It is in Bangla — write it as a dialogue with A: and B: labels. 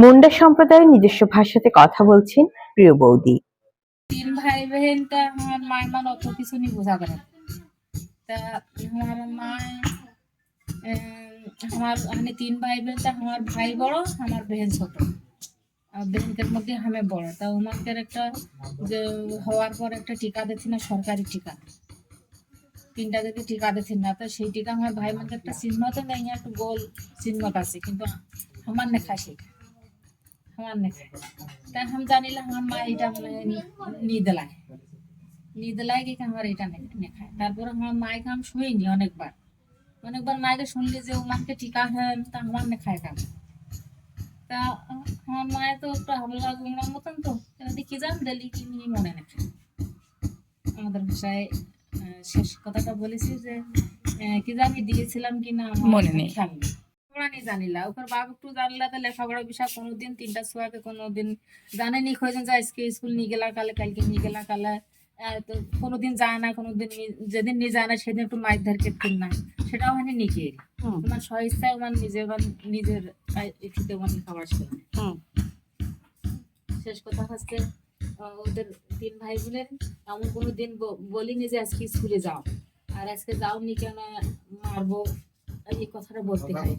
A: মুন্ডা সম্প্রদায়ের নিজস্ব ভাষাতে কথা বলছেন প্রিয় বৌদি।
B: 3 ভাই बहन ता हमार माय मन অত কিছু নি বোঝা করে তা हमार माय हमार हमने 3 भाई बहन ता हमार भाई बड़ हमार बहन ছোট আর बहनদের মধ্যে আমি বড় তা ওমানদের একটা যে হওয়ার পর একটা টিকা দিতে না সরকারি টিকা 3টা যদি টিকা দিতে না তো সেই টিকা আমার ভাই মানে একটা চিহ্ন তো নেই একটা গোল চিহ্ন আছে কিন্তু আমার না খাসি আমার না তা हम জানিলা আমার মা এটা মানে नींद लागे कि हमारे এটা नहीं खाए তারপর আমার মায়ের কাম শুইনি অনেকবার মায়ের শুনলি যে ওমানকে টিকা হয় তা আমার না খায় কাম তা আমার মায়ের তো একটু হাবলা গুমরা মতন তো তাহলে কি জান দিলি কি নিয়ে মনে না আমাদের ভাষায় শেষ কথাটা বলেছি যে কি জানি দিয়েছিলাম কি না মনে নেই খেয়াল নেই পড়ানি জানিলা ওপর বাপ একটু জানলা তো লেখাপড়া বিষয় কোনোদিন 3টা ছোয়াকে কোনোদিন জানেনি খোঁজেন যে আজকে স্কুল নিয়ে গেলা কালকে নিয়ে গেলা কালে তো কোনোদিন যায় না কোনোদিন যেদিন নিয়ে যায় না সেদিন একটু মাইক ধরকে ফির না সেটাও মানে নিকে তোমার স্বইচ্ছায় মানে নিজের ইচ্ছাতে মানে খাবার ছিল শেষ কথা হচ্ছে ওদের 3 ভাই বোনের এমন কোনো দিন বলিনি যে আজকে স্কুলে যাও আর আজকে যাও নি কেন মারবো এই কথাটা বলতে হয়